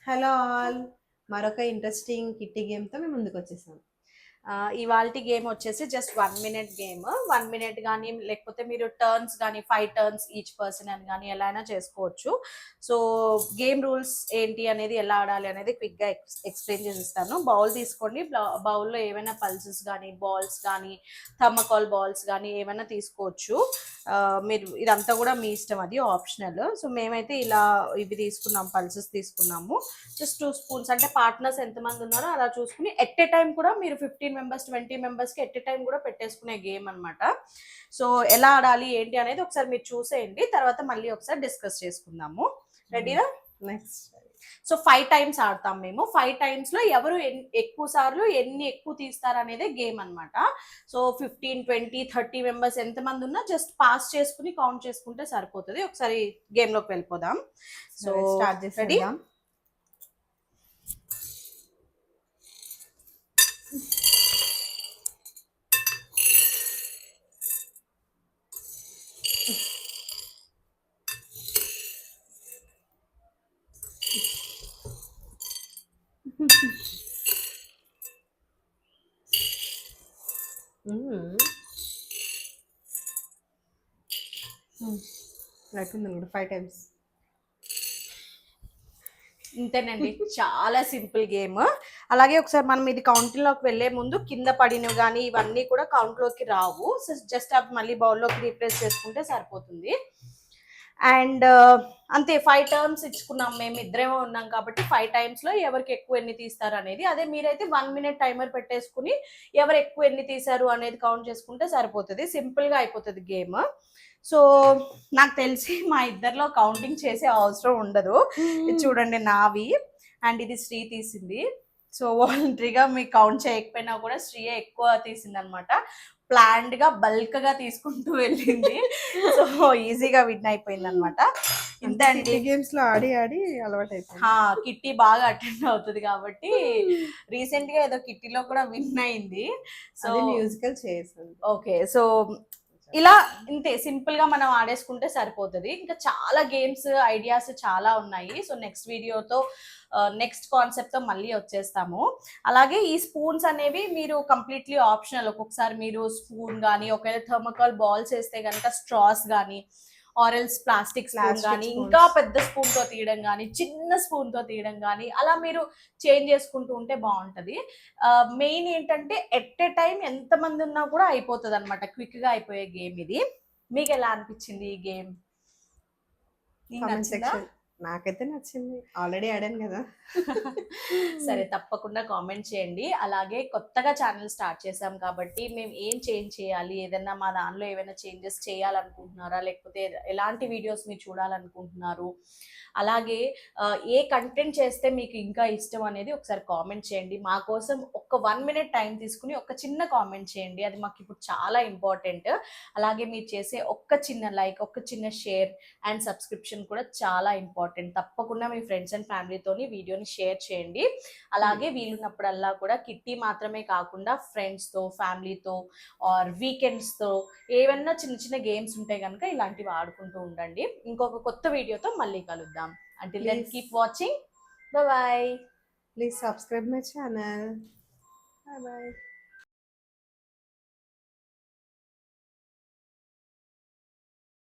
Hello all, మరొక interesting kitty గేమ్తో మేము ముందుకు వచ్చేసాం. ఇవాల్టి గేమ్ వచ్చేసి జస్ట్ 1 minute గేమ్. 1 minute కానీ లేకపోతే మీరు టర్న్స్ కానీ 5 turns ఈచ్ పర్సన్ అని కానీ ఎలా అయినా చేసుకోవచ్చు. సో గేమ్ రూల్స్ ఏంటి అనేది ఎలా ఆడాలి అనేది క్విక్గా ఎక్స్ప్లెయిన్ చేసిస్తాను. బౌల్ తీసుకోండి. బౌల్లో ఏమైనా పల్సెస్ కానీ బాల్స్ కానీ థర్మకాల్ బాల్స్ కానీ ఏమైనా తీసుకోవచ్చు. మీరు ఇదంతా కూడా మీ ఇష్టం, అది ఆప్షనల్. సో మేమైతే ఇలా ఇవి తీసుకున్నాం, పల్సెస్ తీసుకున్నాము. జస్ట్ 2 spoons, అంటే పార్ట్నర్స్ ఎంతమంది ఉన్నారో అలా చూసుకుని ఎట్ ఏ టైం కూడా మీరు 15 members 20 members కి ఎట్ ఏ టైం కూడా పెట్టేసుకునే గేమ్ అనమాట. సో ఎలా ఆడాలి ఏంటి అనేది ఒకసారి మీరు చూసేయండి, తర్వాత మళ్ళీ ఒకసారి డిస్కస్ చేసుకుందాము. రెడీనా? నెక్స్ట్ సో 5 times ఆడతాం మేము. 5 times లో ఎవరు ఎక్కువ సార్లు ఎన్ని ఎక్కువ తీస్తారు అనేది గేమ్ అనమాట. సో 15 20 30 members ఎంతమంది ఉన్నా జస్ట్ పాస్ చేసుకుని కౌంట్ చేసుకుంటే సరిపోతుంది. ఒకసారి గేమ్ లోకి వెళ్ళిపోదాం. So start ready? చేసేద్దాం. అయిపోయింది కూడా 5 times. ఇంతేనండి, చాలా సింపుల్ గేమ్. అలాగే ఒకసారి మనం ఇది కౌంటింగ్లోకి వెళ్ళే ముందు కింద పడినవి కానీ ఇవన్నీ కూడా కౌంట్లోకి రావు. సో జస్ట్ అవి మళ్ళీ బౌల్లోకి రీప్లేస్ చేసుకుంటే సరిపోతుంది. అండ్ అంతే, 5 terms ఇచ్చుకున్నాం, మేము ఇద్దరేమో ఉన్నాం కాబట్టి 5 times లో ఎవరికి ఎక్కువ ఎన్ని తీస్తారు అనేది. అదే మీరైతే 1 minute టైమర్ పెట్టేసుకుని ఎవరు ఎక్కువ ఎన్ని తీశారు అనేది కౌంట్ చేసుకుంటే సరిపోతుంది. సింపుల్గా అయిపోతుంది గేమ్. సో నాకు తెలిసి మా ఇద్దరిలో కౌంటింగ్ చేసే అవసరం ఉండదు. ఇది చూడండి నావి, అండ్ ఇది శ్రీ తీసింది. సో వాలంటరీగా మీకు కౌంట్ చేయకపోయినా కూడా శ్రీయే ఎక్కువ తీసింది అనమాట. ప్లాన్డ్ గా బల్క్ గా తీసుకుంటూ వెళ్ళింది. సో ఈజీగా విన్ అయిపోయింది అనమాట. ఇంతే అండి, గేమ్స్ లో ఆడి ఆడి అలవాటు అయిపోయింది. కిట్టి బాగా అటెండ్ అవుతుంది కాబట్టి రీసెంట్ గా ఏదో కిట్టీలో కూడా విన్ అయింది. సో మ్యూజికల్ చేసింది. ఓకే, సో ఇలా ఇంతే సింపుల్ గా మనం ఆడేసుకుంటే సరిపోతుంది. ఇంకా చాలా గేమ్స్ ఐడియాస్ చాలా ఉన్నాయి. సో నెక్స్ట్ వీడియోతో నెక్స్ట్ కాన్సెప్ట్ తో మళ్ళీ వచ్చేస్తాము. అలాగే ఈ స్పూన్స్ అనేవి మీరు కంప్లీట్లీ ఆప్షనల్. ఒక్కొక్కసారి మీరు స్పూన్ కానీ ఒకవేళ థర్మకాల్ బాల్స్ వేస్తే కనుక స్ట్రాస్ కానీ ఆరెల్స్ ప్లాస్టిక్ స్పూన్ కానీ ఇంకా పెద్ద స్పూన్ తో తీయడం కానీ చిన్న స్పూన్ తో తీయడం కానీ అలా మీరు చేంజ్ చేసుకుంటూ ఉంటే బాగుంటది. మెయిన్ ఏంటంటే ఎట్ ఏ టైం ఎంతమంది ఉన్నా కూడా అయిపోతుంది అనమాట. క్విక్ గా అయిపోయే గేమ్ ఇది. మీకు ఎలా అనిపించింది ఈ గేమ్? నాకైతే నచ్చింది, ఆల్రెడీ ఆడాను కదా. సరే, తప్పకుండా కామెంట్ చేయండి. అలాగే కొత్తగా ఛానల్ స్టార్ట్ చేసాం కాబట్టి మేము ఏం చేంజ్ చేయాలి, ఏదైనా మా దానిలో ఏమైనా చేంజెస్ చేయాలనుకుంటున్నారా, లేకపోతే ఎలాంటి వీడియోస్ మీరు చూడాలనుకుంటున్నారు, అలాగే ఏ కంటెంట్ చేస్తే మీకు ఇంకా ఇష్టం అనేది ఒకసారి కామెంట్ చేయండి. మా కోసం ఒక 1 minute టైం తీసుకుని ఒక చిన్న కామెంట్ చేయండి, అది మాకు ఇప్పుడు చాలా ఇంపార్టెంట్. అలాగే మీరు చేసే ఒక్క చిన్న లైక్, ఒక్క చిన్న షేర్ అండ్ సబ్స్క్రిప్షన్ కూడా చాలా ఇంపార్టెంట్. తప్పకుండా మీ ఫ్రెండ్స్ అండ్ ఫ్యామిలీతోని వీడియోని షేర్ చేయండి. అలాగే వీలున్నప్పుడల్లా కూడా కిట్టి మాత్రమే కాకుండా ఫ్రెండ్స్తో, ఫ్యామిలీతో ఆర్ వీకెండ్స్తో ఏవన్నా చిన్న చిన్న గేమ్స్ ఉంటే కనుక ఇలాంటివి ఆడుకుంటూ ఉండండి. ఇంకొక కొత్త వీడియోతో మళ్ళీ కలుద్దాం. Until then, keep watching. Bye bye. Please subscribe my channel. Bye bye.